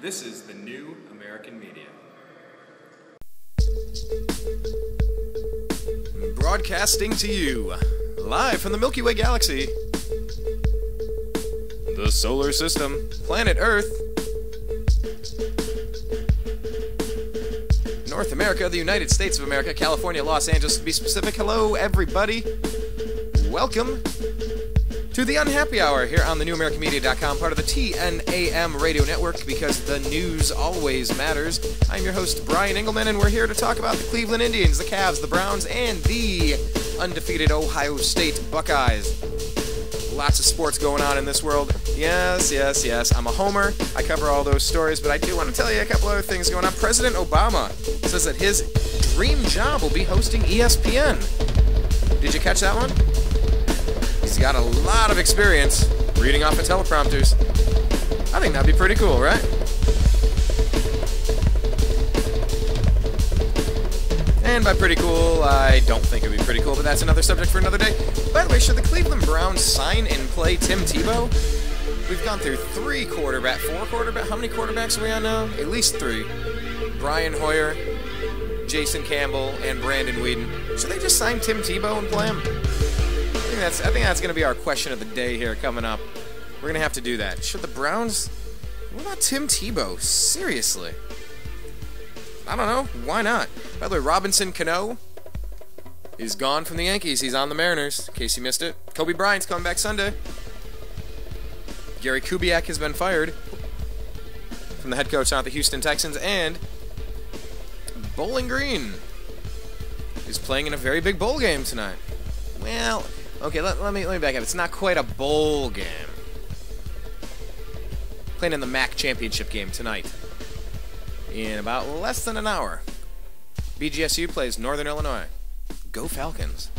This is the New American Media. Broadcasting to you, live from the Milky Way galaxy, the solar system, planet Earth, North America, the United States of America, California, Los Angeles, to be specific. Hello, everybody. Welcome to the Unhappy Hour here on the NewAmericanMedia.com, part of the TNAM radio network, because the news always matters. I'm your host, Brian Engelman, and we're here to talk about the Cleveland Indians, the Cavs, the Browns, and the undefeated Ohio State Buckeyes. Lots of sports going on in this world. Yes. I'm a homer. I cover all those stories, but I do want to tell you a couple other things going on. President Obama says that his dream job will be hosting ESPN. Did you catch that one? He's got a lot of experience reading off of teleprompters. I think that'd be pretty cool, right? And by pretty cool, I don't think it'd be pretty cool, but that's another subject for another day. By the way, should the Cleveland Browns sign and play Tim Tebow? We've gone through four quarterbacks. How many quarterbacks are we on now? At least three. Brian Hoyer, Jason Campbell, and Brandon Weeden. Should they just sign Tim Tebow and play him? I think that's going to be our question of the day here coming up. We're going to have to do that. Should the Browns... What about Tim Tebow? Seriously. I don't know. Why not? By the way, Robinson Cano is gone from the Yankees. He's on the Mariners, in case you missed it. Kobe Bryant's coming back Sunday. Gary Kubiak has been fired from the head coach of the Houston Texans. And Bowling Green is playing in a very big bowl game tonight. Well... Okay, let me back up. It's not quite a bowl game. Playing in the MAC championship game tonight. In about less than an hour. BGSU plays Northern Illinois. Go Falcons.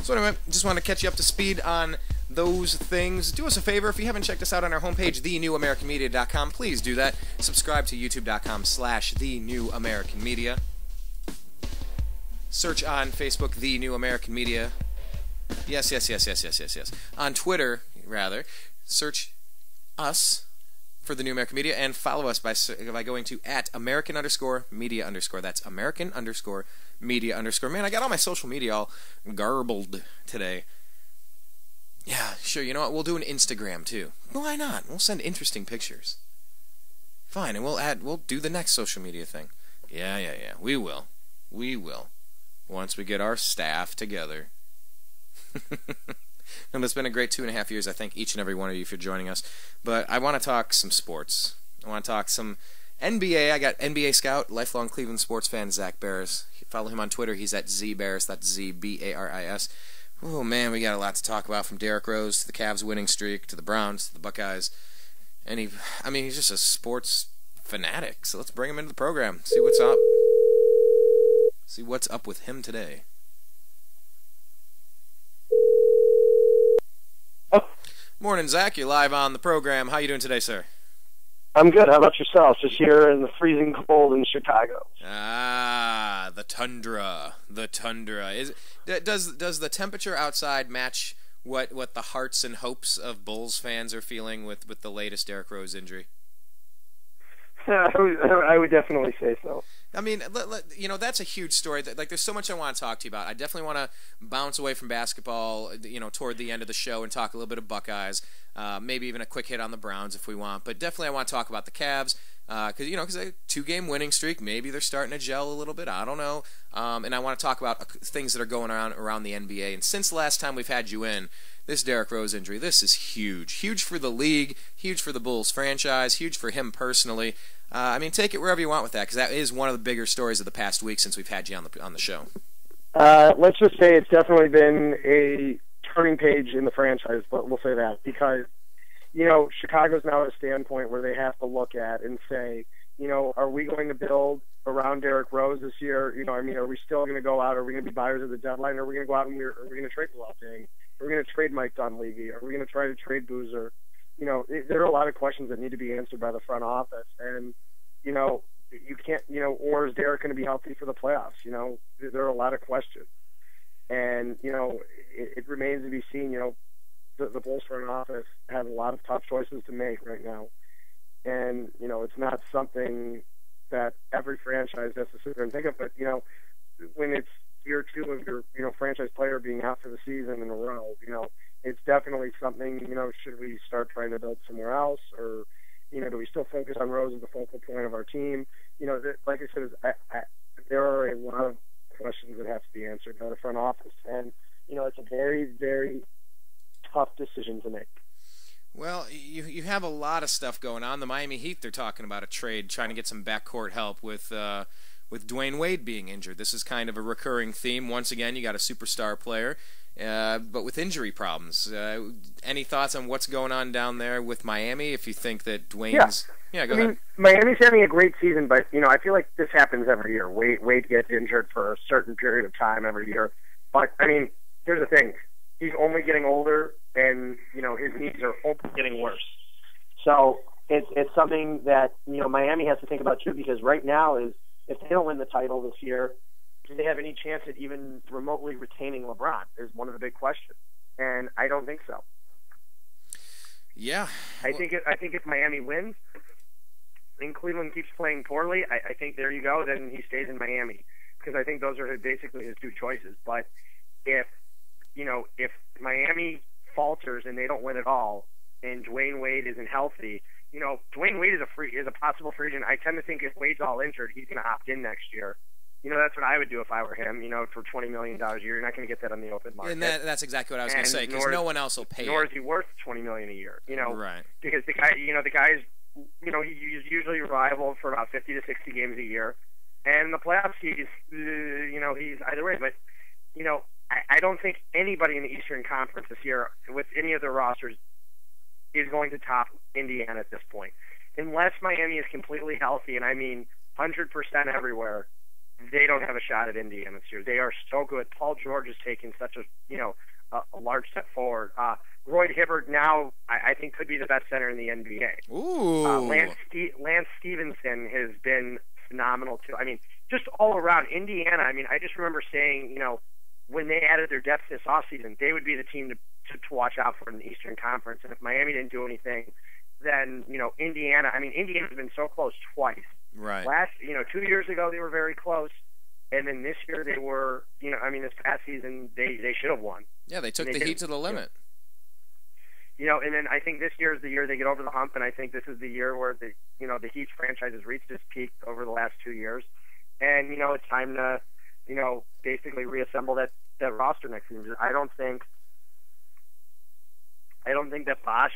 So anyway, just want to catch you up to speed on those things. Do us a favor, if you haven't checked us out on our homepage, thenewamericanmedia.com, please do that. Subscribe to youtube.com/thenewamericanmedia. Search on Facebook, The New American Media. Yes. On Twitter, rather, search us for The New American Media and follow us by going to @American_media_. That's American_media_. Man, I got all my social media all garbled today. Yeah, sure, you know what? We'll do an Instagram, too. Why not? We'll send interesting pictures. Fine, and we'll do the next social media thing. Yeah. We will. Once we get our staff together. And it's been a great 2.5 years. I thank each and every one of you for joining us. But I want to talk some sports. I want to talk some NBA. I got NBA scout, lifelong Cleveland sports fan, Zak Baris. Follow him on Twitter. He's at ZBaris. That's ZBARIS. Oh, man, we got a lot to talk about, from Derrick Rose to the Cavs winning streak to the Browns to the Buckeyes. And he's just a sports fanatic. So let's bring him into the program. See what's up. See what's up with him today. Oh. Morning, Zach. You're live on the program. How you doing today, sir? I'm good. How about yourself? Just here in the freezing cold in Chicago. Ah, the tundra. Does the temperature outside match what the hearts and hopes of Bulls fans are feeling with the latest Derrick Rose injury? I would definitely say so. I mean, that's a huge story. There's so much I want to talk to you about. I definitely want to bounce away from basketball, toward the end of the show and talk a little bit of Buckeyes, maybe even a quick hit on the Browns if we want. But definitely I want to talk about the Cavs, because a 2-game winning streak, maybe they're starting to gel a little bit. I don't know. And I want to talk about things that are going on around the NBA. And since the last time we've had you in, this Derrick Rose injury, this is huge. Huge for the league, huge for the Bulls franchise, huge for him personally. Take it wherever you want with that, because that is one of the bigger stories of the past week since we've had you on the show. Let's just say it's definitely been a turning page in the franchise, but we'll say that, because, Chicago's now at a standpoint where they have to look at and say, are we going to build around Derrick Rose this year? Are we still going to go out? Are we going to be buyers at the deadline? Or are we going to go out and are we going to trade Boateng? Are we going to trade Mike Dunleavy? Are we going to try to trade Boozer? There are a lot of questions that need to be answered by the front office, and you can't, or is Derrick going to be healthy for the playoffs? There are a lot of questions, and it remains to be seen. The Bulls front office has a lot of tough choices to make right now, And, it's not something that every franchise has to sit there and think of. But, when it's year two of your, franchise player being out for the season in a row, it's definitely something, should we start trying to build somewhere else? Or, do we still focus on Rose as the focal point of our team? Like I said, there are a lot of questions that have to be answered by the front office. And, it's a very, very tough decision to make. Well, you have a lot of stuff going on. The Miami Heat, they're talking about a trade, trying to get some backcourt help with Dwayne Wade being injured. This is kind of a recurring theme. Once again, you got a superstar player, but with injury problems. Any thoughts on what's going on down there with Miami? If you think that Dwayne's... Yeah, go ahead. Miami's having a great season, but, I feel like this happens every year. Wade gets injured for a certain period of time every year. But, here's the thing. He's only getting older, and, his knees are only getting worse. So it's something that, Miami has to think about, too, because right now is, if they don't win the title this year, do they have any chance at even remotely retaining LeBron is one of the big questions. And I don't think so. Yeah. I think if Miami wins and Cleveland keeps playing poorly, I think there you go, then he stays in Miami. Because I think those are basically his two choices. But if Miami falters and they don't win at all, and Dwayne Wade isn't healthy, Dwayne Wade is a possible free agent. I tend to think if Wade's all injured, he's going to opt in next year. That's what I would do if I were him. For $20 million a year, you're not going to get that on the open market. And that's exactly what I was going to say, because no one else will pay. Nor is he worth $20 million a year. Right? Because the guy's, he's usually reliable for about 50 to 60 games a year, and in the playoffs he's either way. But I don't think anybody in the Eastern Conference this year with any of their rosters is going to top Indiana at this point. Unless Miami is completely healthy, and 100% everywhere, they don't have a shot at Indiana this year. They are so good. Paul George has taken such a large step forward. Roy Hibbert now, I think, could be the best center in the NBA. Ooh. Lance Stevenson has been phenomenal, too. Just all around Indiana, I just remember saying, when they added their depth this offseason, they would be the team to watch out for in the Eastern Conference. And if Miami didn't do anything, then, Indiana, Indiana's been so close twice. Right. 2 years ago they were very close, and then this year they were, this past season they should have won. Yeah, they took the Heat to the limit. And then I think this year is the year they get over the hump, and I think this is the year where the Heat franchise has reached its peak over the last 2 years. And, it's time to, basically reassemble that roster next season. I don't think that Bosh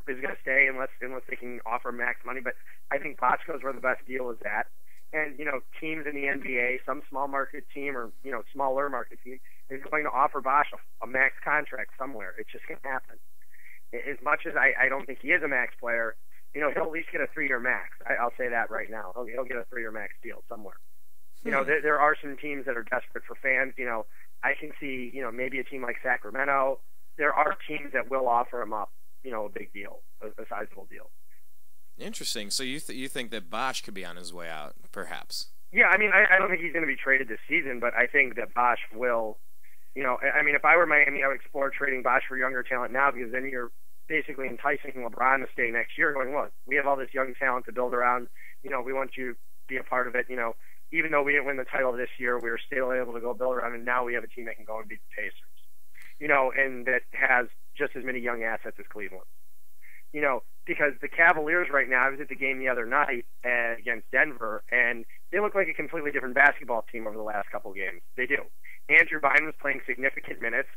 is going to stay unless they can offer max money. But I think Bosh goes where the best deal is at. And, teams in the NBA, some small market team or, smaller market team is going to offer Bosh a max contract somewhere. It's just going to happen. As much as I don't think he is a max player, he'll at least get a 3-year max. I'll say that right now. He'll get a 3-year max deal somewhere. There are some teams that are desperate for fans. I can see, maybe a team like Sacramento. There are teams that will offer him up, a big deal, a sizable deal. Interesting. So you think that Bosh could be on his way out, perhaps? Yeah, I don't think he's going to be traded this season, but I think that Bosh will. If I were Miami, I would explore trading Bosh for younger talent now, because then you're basically enticing LeBron to stay next year, going, look, we have all this young talent to build around. We want you to be a part of it. Even though we didn't win the title this year, we were still able to go build around, and now we have a team that can go and beat the Pacers. And that has just as many young assets as Cleveland. Because the Cavaliers right now, I was at the game the other night against Denver, and they look like a completely different basketball team over the last couple games. They do. Andrew Bynum was playing significant minutes.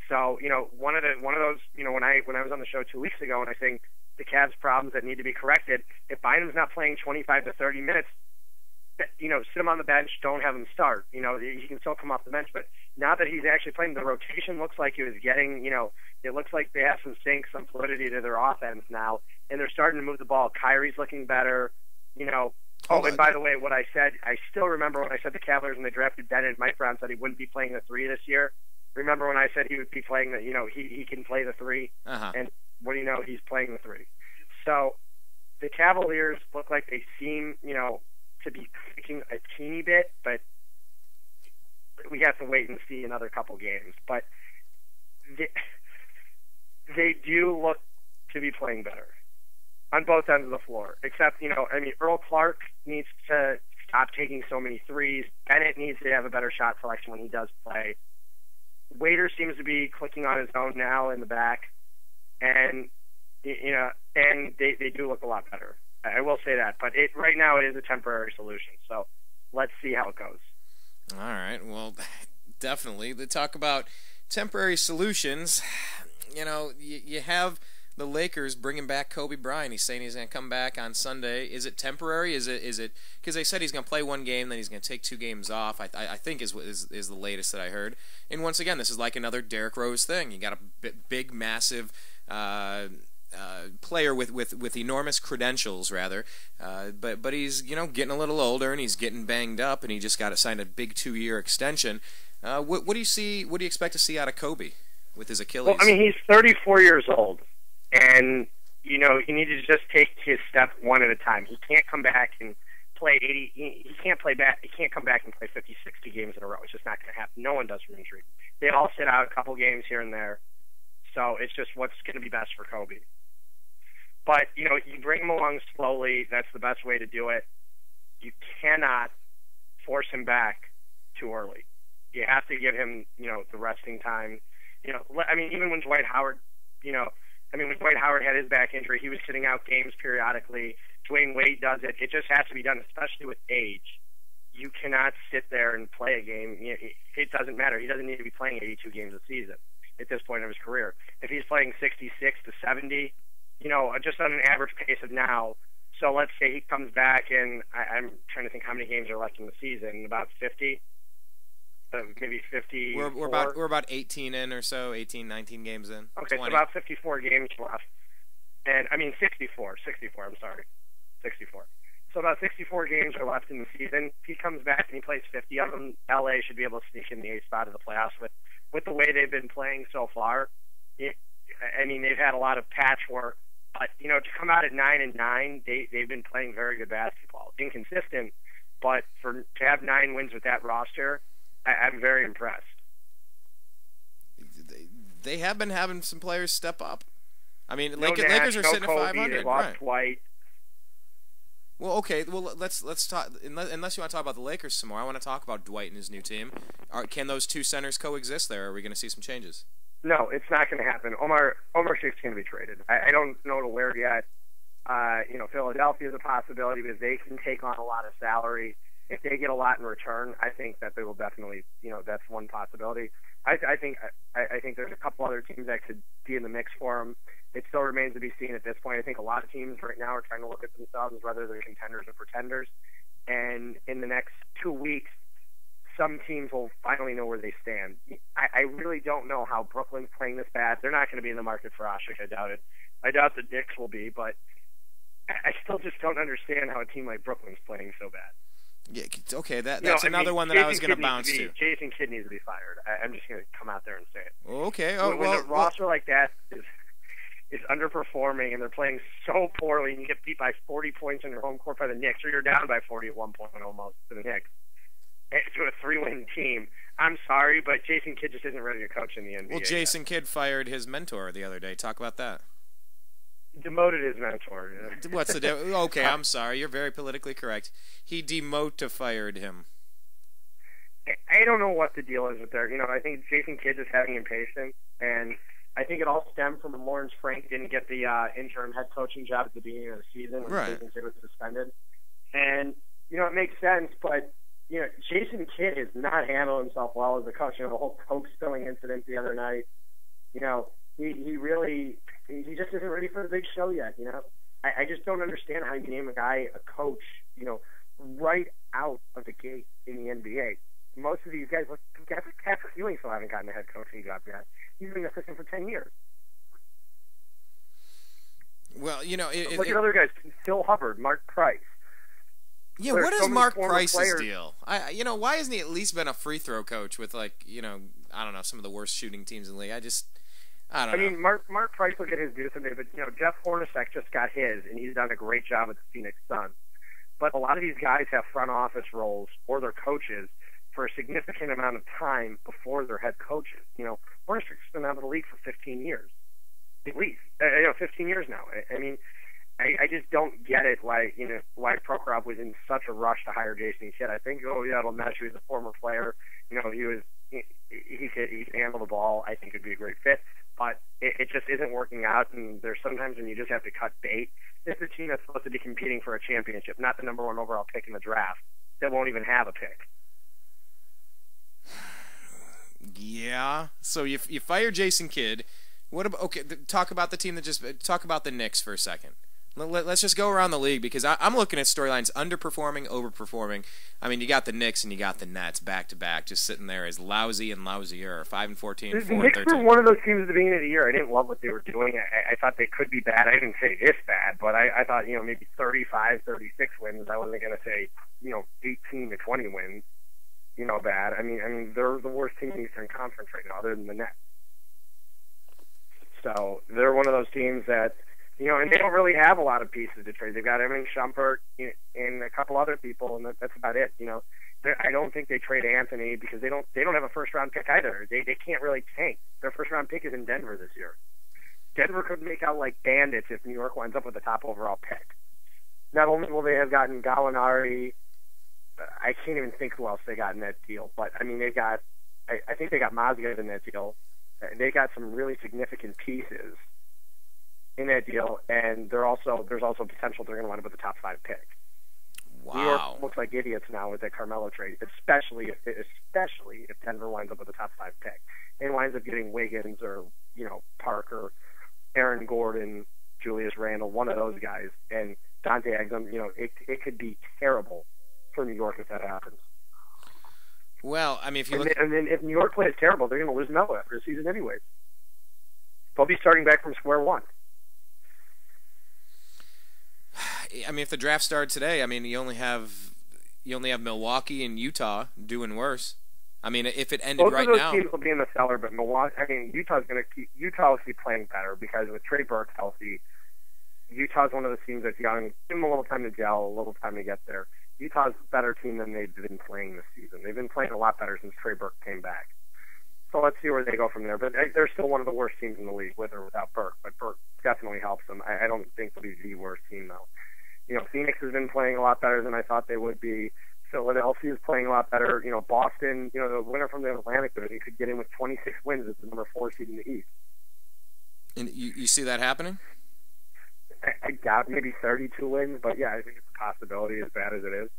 So, one of those, when I was on the show 2 weeks ago, and I think the Cavs' problems that need to be corrected, if Bynum's not playing 25 to 30 minutes, sit him on the bench, don't have him start. He can still come off the bench, but now that he's actually playing, the rotation looks like it was getting, it looks like they have some sync, some fluidity to their offense now, and they're starting to move the ball. Kyrie's looking better, Oh, and by the way, what I said, I still remember when I said the Cavaliers when they drafted Bennett, Mike Brown said he wouldn't be playing the 3 this year. Remember when I said he would be playing the, he can play the 3, and what do you know, he's playing the 3. So the Cavaliers look like they seem, to be clicking a teeny bit, but we have to wait and see another couple games. But they do look to be playing better. on both ends of the floor. Except, Earl Clark needs to stop taking so many threes. Bennett needs to have a better shot selection when he does play. Waiter seems to be clicking on his own now in the back, and and they do look a lot better. I will say that, but right now it is a temporary solution. So let's see how it goes. All right. Well, definitely. To talk about temporary solutions, you have the Lakers bringing back Kobe Bryant. He's saying he's going to come back on Sunday. Is it temporary? Is it because they said he's going to play one game, then he's going to take 2 games off? I think is the latest that I heard. And once again, this is like another Derrick Rose thing. You got a big, massive player with enormous credentials, rather, but he's getting a little older and he's getting banged up, and he just got signed a big 2-year extension. What do you see? What do you expect to see out of Kobe with his Achilles? Well, he's 34 years old. And, you need to just take his step one at a time. He can't come back and play 80. He can't come back and play 50, 60 games in a row. It's just not going to happen. No one does from injury. They all sit out a couple games here and there. So it's just what's going to be best for Kobe. But, you bring him along slowly. That's the best way to do it. You cannot force him back too early. You have to give him, the resting time. Even when Dwight Howard, when Dwayne Howard had his back injury, he was sitting out games periodically. Dwayne Wade does it. It just has to be done, especially with age. You cannot sit there and play a game. It doesn't matter. He doesn't need to be playing 82 games a season at this point of his career. If he's playing 66 to 70, just on an average pace of now. So let's say he comes back, and I'm trying to think how many games are left in the season. About 50. Maybe 50. We're about 18 in or so, 18, 19 games in. Okay, 20. so about 54 games left. And 64, I'm sorry. 64. So about 64 games are left in the season. If he comes back and he plays 50 of them, LA should be able to sneak in the 8th spot of the playoffs with the way they've been playing so far. They've had a lot of patchwork, but to come out at 9-9, they've been playing very good basketball. Inconsistent, but to have 9 wins with that roster, I'm very impressed. They have been having some players step up. Lakers are sitting Kobe, at 500. They lost Dwight. Well, okay. Well, let's talk. Unless you want to talk about the Lakers some more, I want to talk about Dwight and his new team. Can those 2 centers coexist there? Or are we going to see some changes? No, it's not going to happen. Omar Asik's going to be traded. I don't know to where yet. Philadelphia is a possibility because they can take on a lot of salary. If they get a lot in return, I think that they will definitely, that's one possibility. I think there's a couple other teams that could be in the mix for them. It still remains to be seen at this point. I think a lot of teams right now are trying to look at themselves as whether they're contenders or pretenders. And in the next 2 weeks, some teams will finally know where they stand. I really don't know how Brooklyn's playing this bad. They're not going to be in the market for Asik. I doubt it. I doubt the Knicks will be, but I still just don't understand how a team like Brooklyn's playing so bad. Yeah, okay, that's another one that I was going to bounce to. Jason Kidd needs to be fired. I'm just going to come out there and say it. Okay. When a roster like that is underperforming and they're playing so poorly, and you get beat by 40 points on your home court by the Knicks, or you're down by 40 at one point almost to the Knicks, to a 3-win team. I'm sorry, but Jason Kidd just isn't ready to coach in the NBA. Well, Jason Kidd fired his mentor the other day. Talk about that. Demoted his mentor. What's the okay, I'm sorry. You're very politically correct. He demotified him. I don't know what the deal is with there. I think Jason Kidd is having impatience, and I think it all stemmed from when Lawrence Frank didn't get the interim head coaching job at the beginning of the season when Jason Kidd was suspended. And, it makes sense, but, Jason Kidd has not handled himself well as a coach. The whole Coke spilling incident the other night, he just isn't ready for the big show yet, I just don't understand how you name a guy a coach, right out of the gate in the NBA. Most of these guys, Patrick Ewing still haven't gotten a head coaching job yet. He's been an assistant for 10 years. Well, look at other guys, Phil Hubbard, Mark Price. Yeah, what is Mark Price's deal? Why hasn't he at least been a free throw coach with I don't know, some of the worst shooting teams in the league? I don't know. Mark Price will get his due someday, but Jeff Hornacek just got his, and he's done a great job with the Phoenix Suns. But a lot of these guys have front office roles or they're coaches for a significant amount of time before they're head coaches. Hornacek's been out of the league for 15 years, at least. 15 years now. I just don't get it. Why Prokhorov was in such a rush to hire Jason Kidd. I think it'll match. He was a former player. He could handle the ball. I think it'd be a great fit. But it just isn't working out. And there's sometimes when you just have to cut bait. This is a team that's supposed to be competing for a championship, not the number 1 overall pick in the draft. That won't even have a pick. Yeah. So you fire Jason Kidd. What about talk about the team that talk about the Knicks for a second. Let's just go around the league because I'm looking at storylines underperforming, overperforming. I mean, you got the Knicks and you got the Nets back to back, just sitting there as lousy and lousier. 5-14, 4-13. The Knicks were one of those teams at the beginning of the year. I didn't love what they were doing. I thought they could be bad. I didn't say this bad, but I thought maybe 35, 36 wins. I wasn't going to say 18 to 20 wins. Bad. I mean they're the worst team in the Eastern Conference right now, other than the Nets. So they're one of those teams that. And they don't really have a lot of pieces to trade. They've got Evan Shumpert and a couple other people, and that's about it. I don't think they trade Anthony because they don't have a first-round pick either. They can't really tank. Their first-round pick is in Denver this year. Denver could make out like bandits if New York winds up with the top overall pick. Not only will they have gotten Gallinari, I can't even think who else they got in that deal. But I mean, I think they got Mozgov in that deal. They got some really significant pieces in that deal, and there's also potential they're going to wind up with the top 5 pick. Wow. New York looks like idiots now with that Carmelo trade, especially if Denver winds up with the top 5 pick and winds up getting Wiggins or Parker, Aaron Gordon, Julius Randle, one of those guys, and Dante Exum. It could be terrible for New York if that happens. Well, I mean, if you look, and then if New York plays terrible, they're going to lose Melo after the season anyway. They'll be starting back from square one. I mean, if the draft started today, I mean, you only have Milwaukee and Utah doing worse. I mean, if it ended right now, both of those teams will be in the cellar, but Milwaukee. I mean, Utah will keep playing better because with Trey Burke healthy, Utah's one of the teams that's young. Give them a little time to gel, a little time to get there. Utah's a better team than they've been playing this season. They've been playing a lot better since Trey Burke came back. So let's see where they go from there. But they're still one of the worst teams in the league, with or without Burke. But Burke definitely helps them. I don't think they'll be the worst team, though. Phoenix has been playing a lot better than I thought they would be. Philadelphia is playing a lot better. Boston, the winner from the Atlantic Division could get in with 26 wins as the number 4 seed in the East. And you see that happening? I doubt maybe 32 wins, but yeah, I think it's a possibility as bad as it is.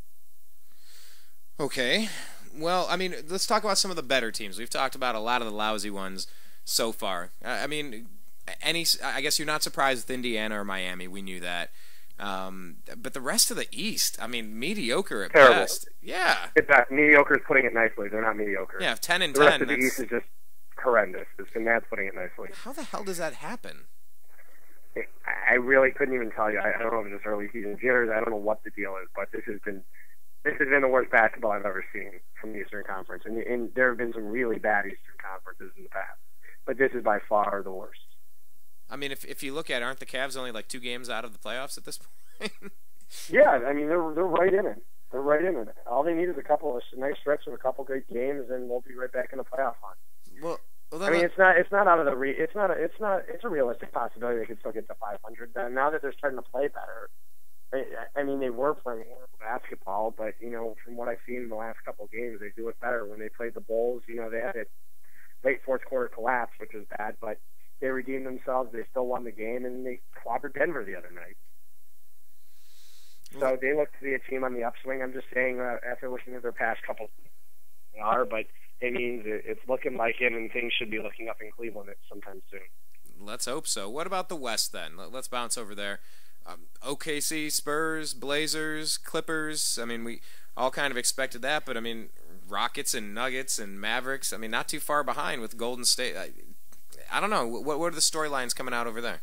Okay. Well, I mean, let's talk about some of the better teams. We've talked about a lot of the lousy ones so far. I mean, I guess you're not surprised with Indiana or Miami. We knew that. But the rest of the East, I mean, mediocre at Terrible. best. Yeah. Mediocre is putting it nicely. They're not mediocre. Yeah, 10 and 10. The rest of the East is just horrendous. And that's putting it nicely. How the hell does that happen? I really couldn't even tell you. I don't know if it's just early season jitters. I don't know what the deal is, but this has been the worst basketball I've ever seen from the Eastern Conference. And there have been some really bad Eastern Conferences in the past, but this is by far the worst. I mean, if you look at it, aren't the Cavs only like 2 games out of the playoffs at this point? Yeah, I mean they're right in it. They're right in it. All they need is a nice stretch of a couple great games, and we'll be right back in the playoff hunt. Well, I mean, it's not out of the it's a realistic possibility they could still get to 500. Now that they're starting to play better, I mean, they were playing horrible basketball, but from what I've seen in the last couple of games, they do it better. When they played the Bulls, they had a late fourth quarter collapse, which was bad, but they redeemed themselves. They still won the game, and they clobbered Denver the other night. So they look to be a team on the upswing. I'm just saying, after looking at their past couple, they are, but it means it's looking like it, and things should be looking up in Cleveland sometime soon. Let's hope so. What about the West then? Let's bounce over there. OKC, Spurs, Blazers, Clippers. I mean, we all kind of expected that, but I mean, Rockets and Nuggets and Mavericks. I mean, not too far behind with Golden State. I don't know. What are the storylines coming out over there?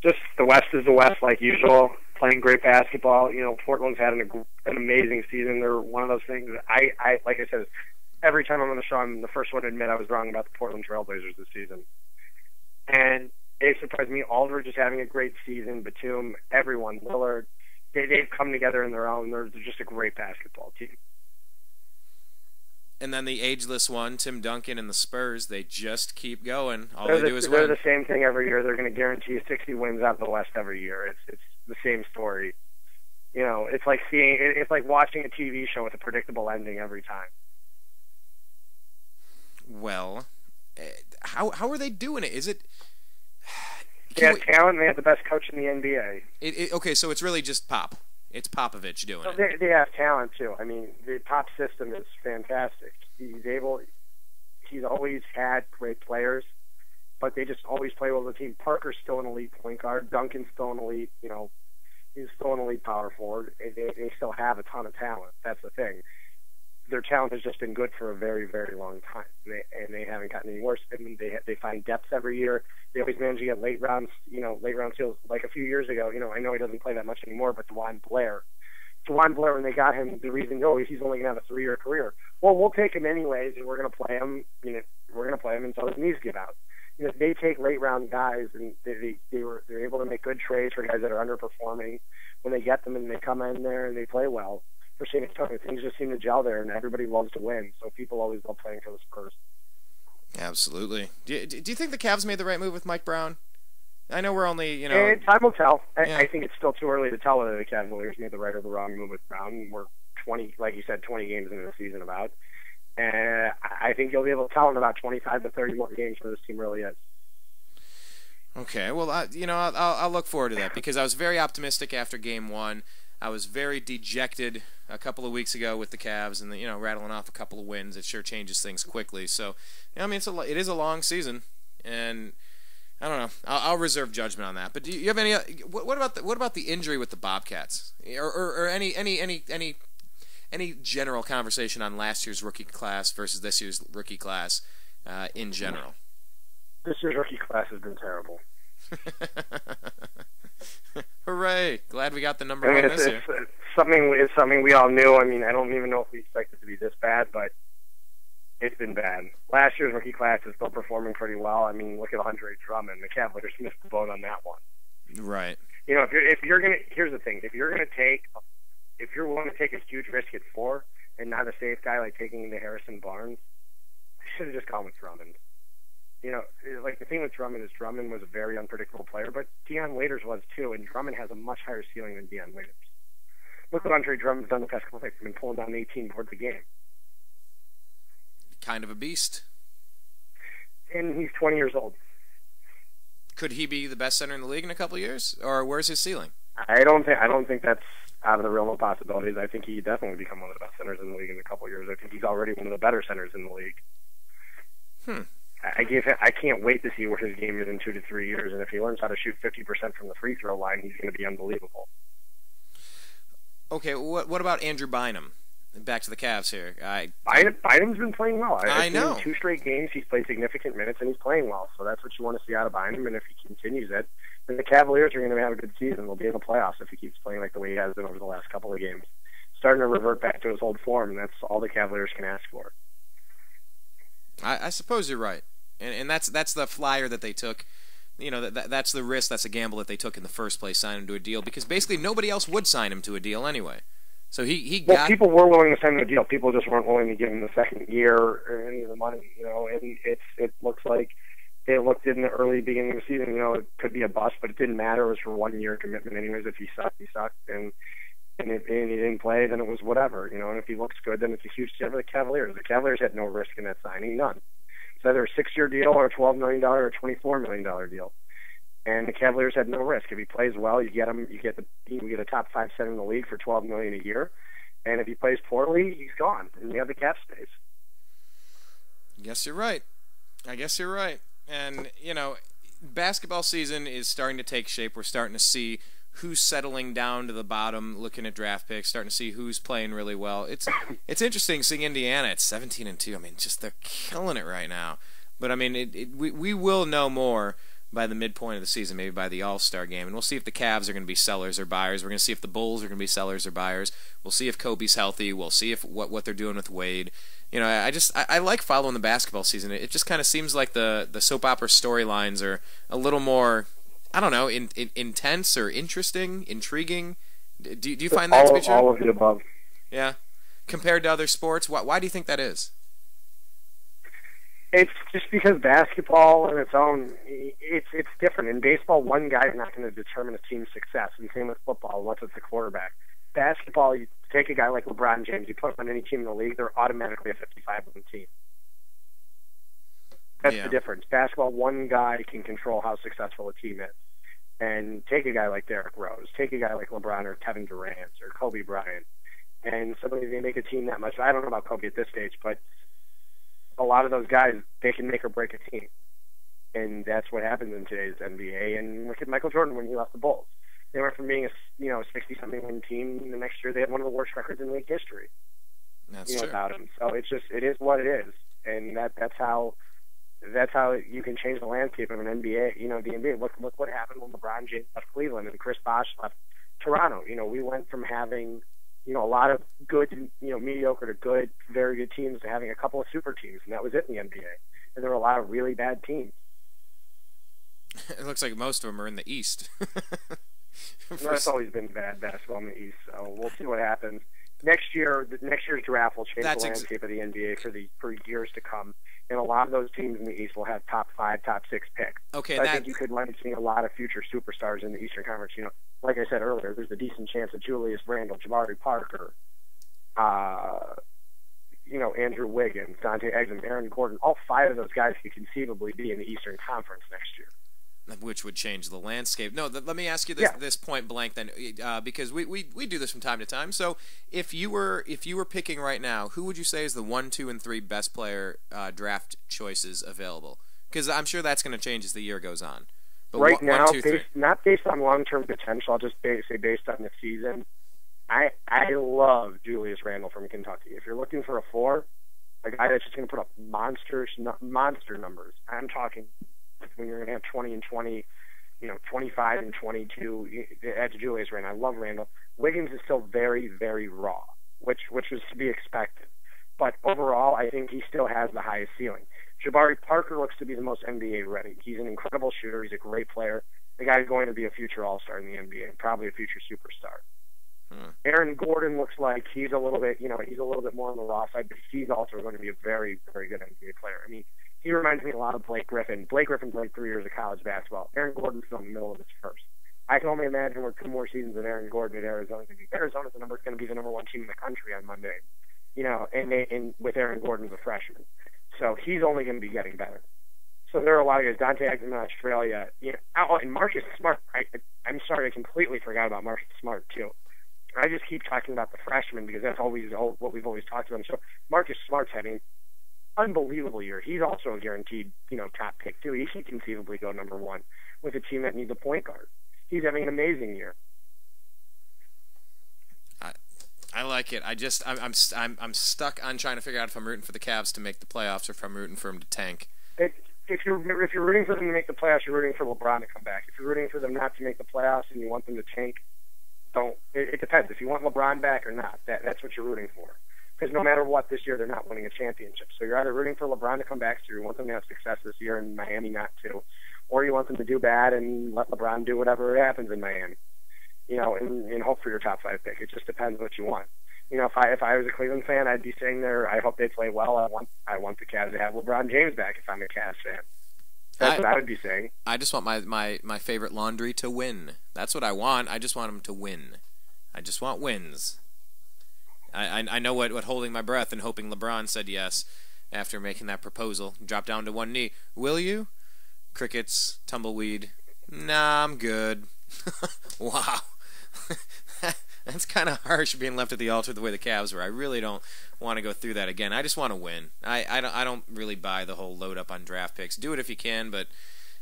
Just the West is the West, like usual, playing great basketball. Portland's had an amazing season. They're one of those things. I like I said, every time I'm on the show, I'm the first one to admit I was wrong about the Portland Trailblazers this season. And they surprised me. Aldridge is having a great season. Batum, everyone, Lillard, they've come together in their own. They're just a great basketball team. And then the ageless one, Tim Duncan and the Spurs, they just keep going. All They're they do is they're win. the same thing every year. They're going to guarantee you 60 wins out of the West every year. It's the same story. You know, it's like watching a TV show with a predictable ending every time. Well, how are they doing it? Is it? They have talent. And they have the best coach in the NBA. Okay, so it's really just Pop. It's Popovich doing it. They have talent too. I mean, the Pop system is fantastic. He's always had great players, but they just always play well as a team. Parker's still an elite point guard. Duncan's still an elite. You know, he's still an elite power forward. They still have a ton of talent. That's the thing. Their talent has just been good for a very, very long time, and they haven't gotten any worse. I mean, they find depth every year. They always manage to get late round steals. Like a few years ago, I know he doesn't play that much anymore, but Dwayne Blair, when they got him, the reason he's only going to have a 3-year career. Well, we'll take him anyways, and we're going to play him. We're going to play him until his knees give out. They take late round guys, and they're able to make good trades for guys that are underperforming. When they get them and they come in there and they play well. For San Antonio, things just seem to gel there, and everybody loves to win. So people always love playing for the Spurs. Absolutely. Do you think the Cavs made the right move with Mike Brown? I know we're only, time will tell. Yeah. I think it's still too early to tell whether the Cavaliers made the right or the wrong move with Brown. We're 20 games into the season about. And I think you'll be able to tell in about 25 to 30 more games where this team really is. Okay, well, I'll look forward to that because I was very optimistic after Game 1. I was very dejected a couple of weeks ago with the Cavs and rattling off a couple of wins. It sure changes things quickly. So, I mean, it is a long season, and I don't know. I'll reserve judgment on that. But do you have any? What about the injury with the Bobcats, or any general conversation on last year's rookie class versus this year's rookie class in general? This year's rookie class has been terrible. Hooray! Glad we got the number one this year. It's something we all knew. I mean, I don't even know if we expect it to be this bad, but it's been bad. Last year's rookie class is still performing pretty well. I mean, look at Andre Drummond. The Cavaliers missed the boat on that one. Right. Here's the thing: if you're willing to take a huge risk at 4 and not a safe guy like taking into Harrison Barnes, I should have just gone with Drummond. Like the thing with Drummond is Drummond was a very unpredictable player, but Deion Waiters was too, and Drummond has a much higher ceiling than Deion Waiters. Look what Andre Drummond's done the past couple of nights. He's been pulling down 18 boards a game. Kind of a beast. And he's 20 years old. Could he be the best center in the league in a couple of years, or where's his ceiling? I don't think that's out of the realm of possibilities. I think he could definitely become one of the best centers in the league in a couple of years. I think he's already one of the better centers in the league. I can't wait to see where his game is in 2 to 3 years, and if he learns how to shoot 50% from the free throw line, he's going to be unbelievable. Okay, what about Andrew Bynum? Back to the Cavs here. Bynum's been playing well. I know. In 2 straight games, he's played significant minutes, and he's playing well. So that's what you want to see out of Bynum, and if he continues it, then the Cavaliers are going to have a good season. They'll be in the playoffs if he keeps playing like the way he has been over the last couple of games. Starting to revert back to his old form, and that's all the Cavaliers can ask for. I suppose you're right. And that's the flyer that they took. That's the risk, that's a gamble that they took in the first place, signing him to a deal, because basically nobody else would sign him to a deal anyway. So people were willing to sign him to a deal. People just weren't willing to give him the second year or any of the money, and it looks like they looked in the early beginning of the season, it could be a bust, but it didn't matter. It was for 1 year commitment anyways. If he sucked, he sucked, and if he didn't play, then it was whatever, and if he looks good, then it's a huge deal for the Cavaliers. The Cavaliers had no risk in that signing, none. It's either a 6-year deal or a $12 million or a $24 million deal. And the Cavaliers had no risk. If he plays well, you get him. You get a top 5 center in the league for $12 million a year. And if he plays poorly, he's gone, and you have the cap space. I guess you're right. And basketball season is starting to take shape. We're starting to see who's settling down to the bottom, looking at draft picks, starting to see who's playing really well. It's interesting seeing Indiana at 17-2. I mean, just they're killing it right now. But I mean, we will know more by the midpoint of the season, maybe by the All-Star game, and we'll see if the Cavs are going to be sellers or buyers. We're going to see if the Bulls are going to be sellers or buyers. We'll see if Kobe's healthy. We'll see if what they're doing with Wade. I like following the basketball season. It just kind of seems like the soap opera storylines are a little more, I don't know, intense or interesting, intriguing. Do you find that to be true? All of the above. Yeah. Compared to other sports, why do you think that is? It's just because basketball on its own, it's different. In baseball, one guy is not going to determine a team's success, and same with football, unless it's the quarterback. Basketball, you take a guy like LeBron James, you put him on any team in the league, they're automatically a 55-win team. That's the difference. Basketball, one guy can control how successful a team is. And take a guy like Derrick Rose, take a guy like LeBron or Kevin Durant or Kobe Bryant, and suddenly they make a team that much. I don't know about Kobe at this stage, but a lot of those guys, they can make or break a team. And that's what happens in today's NBA. And look at Michael Jordan when he left the Bulls. They went from being a 60-something win team, the next year they had one of the worst records in league history. That's true. Without him. So it is what it is. And that's how you can change the landscape of an NBA. The NBA. Look what happened when LeBron James left Cleveland and Chris Bosh left Toronto. We went from having a lot of good, mediocre to good, very good teams to having a couple of super teams, and that was it in the NBA. And there were a lot of really bad teams. It looks like most of them are in the East. It's always been bad basketball in the East, so we'll see what happens. Next year's draft will change the landscape of the NBA for years to come, and a lot of those teams in the East will have top 5, top 6 picks. Okay, so I think you could wind up seeing a lot of future superstars in the Eastern Conference. Like I said earlier, there's a decent chance that Julius Randle, Jabari Parker, Andrew Wiggins, Dante Exum, Aaron Gordon, all 5 of those guys could conceivably be in the Eastern Conference next year. Which would change the landscape. No, let me ask you this point blank then, because we do this from time to time. So if you were picking right now, who would you say is the 1, 2, and 3 best player draft choices available? Because I'm sure that's going to change as the year goes on. But right now, not based on long-term potential, I'll just say based on the season. I love Julius Randle from Kentucky. If you're looking for a 4, a guy that's just going to put up monster numbers, I'm talking when you're going to have 20 and 20, 25 and 22, that's Julius Randle. I love Randle. Wiggins is still very, very raw, which was to be expected. But overall, I think he still has the highest ceiling. Jabari Parker looks to be the most NBA ready. He's an incredible shooter. He's a great player. The guy's going to be a future All-Star in the NBA, probably a future superstar. Aaron Gordon looks like he's a little bit more on the raw side, but he's also going to be a very, very good NBA player. I mean, he reminds me a lot of Blake Griffin. Blake Griffin played 3 years of college basketball. Aaron Gordon's still in the middle of his first. I can only imagine we're 2 more seasons of Aaron Gordon at Arizona. Arizona's going to be the number 1 team in the country on Monday, and with Aaron Gordon as a freshman. So he's only going to be getting better. So there are a lot of guys. Dante Exum in Australia. And Marcus Smart. I'm sorry, I completely forgot about Marcus Smart, too. I just keep talking about the freshmen because that's always what we've always talked about. So Marcus Smart's having an unbelievable year. He's also a guaranteed, top pick, too. He should conceivably go number 1 with a team that needs a point guard. He's having an amazing year. I like it. I'm stuck on trying to figure out if I'm rooting for the Cavs to make the playoffs or if I'm rooting for them to tank. If you're rooting for them to make the playoffs, you're rooting for LeBron to come back. If you're rooting for them not to make the playoffs and you want them to tank, don't. It depends. If you want LeBron back or not, that's what you're rooting for. Because no matter what, this year they're not winning a championship. So you're either rooting for LeBron to come back, so you want them to have success this year and Miami not to, or you want them to do bad and let LeBron do whatever happens in Miami. And hope for your top 5 pick. It just depends what you want. If I was a Cleveland fan, I'd be saying there, I hope they play well. I want the Cavs to have LeBron James back if I'm a Cavs fan. That's what I would be saying. I just want my favorite laundry to win. That's what I want. I just want them to win. I just want wins. I know what holding my breath and hoping LeBron said yes after making that proposal. Drop down to 1 knee. Will you? Crickets, tumbleweed. Nah, I'm good. Wow. That's kind of harsh being left at the altar the way the Cavs were. I really don't want to go through that again. I just want to win. I don't really buy the whole load up on draft picks. Do it if you can, but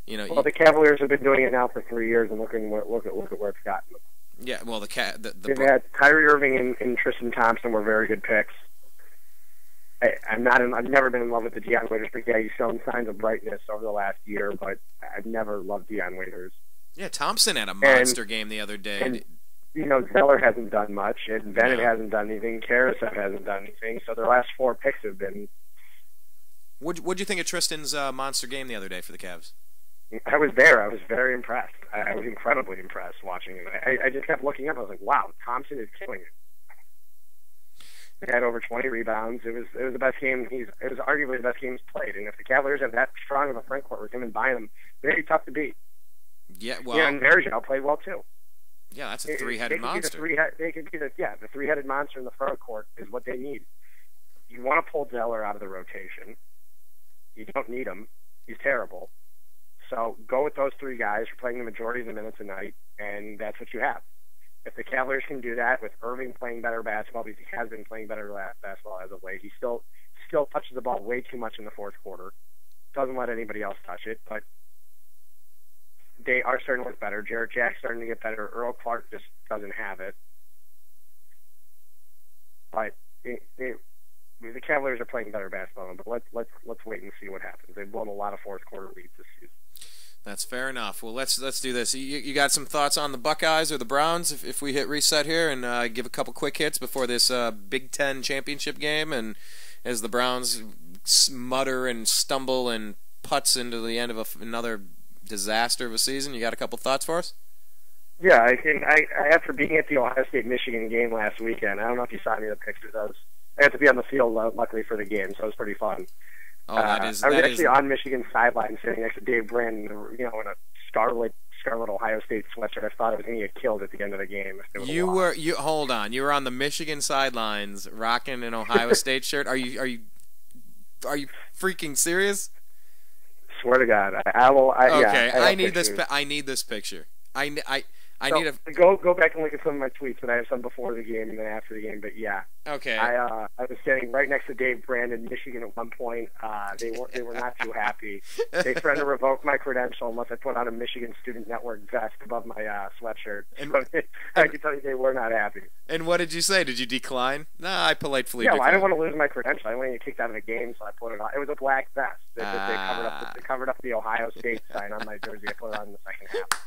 Well, the Cavaliers have been doing it now for 3 years, and look at where it's gotten them. Yeah, well, they've had Kyrie Irving and Tristan Thompson were very good picks. I've never been in love with the Deion Waiters, but he's shown signs of brightness over the last year. But I've never loved Deion Waiters. Yeah, Thompson had a monster game the other day. And, Zeller hasn't done much, and Bennett hasn't done anything. Caruso hasn't done anything. So their last 4 picks have been. What'd you think of Tristan's monster game the other day for the Cavs? I was there. I was very impressed. I was incredibly impressed watching him. I just kept looking up. I was like, wow, Thompson is killing it. He had over 20 rebounds. It was the best game it was arguably the best game he's played. And if the Cavaliers have that strong of a front court with him and Bynum, they're going to be tough to beat. Yeah, well, and Verjao played well too. Yeah, that's a three-headed monster. They could be the three-headed monster in the front court is what they need. You want to pull Zeller out of the rotation. You don't need him. He's terrible. So go with those three guys. You're playing the majority of the minutes a night, and that's what you have. If the Cavaliers can do that with Irving playing better basketball, because he has been playing better basketball as of late, he still touches the ball way too much in the fourth quarter. Doesn't let anybody else touch it, but they are starting to look better. Jarrett Jack's starting to get better. Earl Clark just doesn't have it. But the Cavaliers are playing better basketball, but let's wait and see what happens. They've blown a lot of fourth quarter leads this season. That's fair enough. Well, let's do this. You got some thoughts on the Buckeyes or the Browns if we hit reset here and give a couple quick hits before this Big Ten championship game, and as the Browns mutter and stumble and putts into the end of another disaster of a season, you got a couple thoughts for us? Yeah, I after being at the Ohio State-Michigan game last weekend, I don't know if you saw any of the pictures. I had to be on the field, luckily, for the game, so it was pretty fun. Oh, I was actually on Michigan's sideline sitting next to Dave Brandon, in a scarlet Ohio State sweatshirt. I thought I was going to get killed at the end of the game. Hold on. You were on the Michigan sidelines rocking an Ohio State shirt. Are you freaking serious? Swear to God, I will. Okay, I need this. I need this picture. I need a go back and look at some of my tweets, and I have some before the game and then after the game. But yeah, okay. I was standing right next to Dave Brandon, Michigan, at one point. They were not too happy. They threatened to revoke my credential unless I put on a Michigan Student Network vest above my sweatshirt. I can tell you they were not happy. And what did you say? Did you decline? Nah, I politely declined. Yeah, I didn't want to lose my credential. I didn't want to get kicked out of the game, so I put it on. It was a black vest. They covered up the Ohio State sign on my jersey. I put it on in the second half.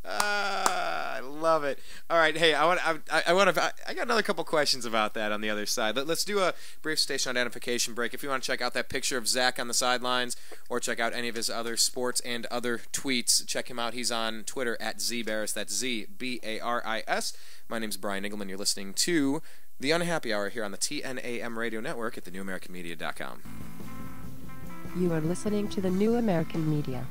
I love it. All right, hey, I got another couple questions about that on the other side. Let's do a brief station identification break. If you want to check out that picture of Zach on the sidelines or check out any of his other sports and other tweets, check him out. He's on Twitter at @ZBaris. That's ZBARIS. My name's Brian Engelman. You're listening to The Unhappy Hour here on the TNAM Radio Network at thenewamericanmedia.com. You are listening to The New American Media.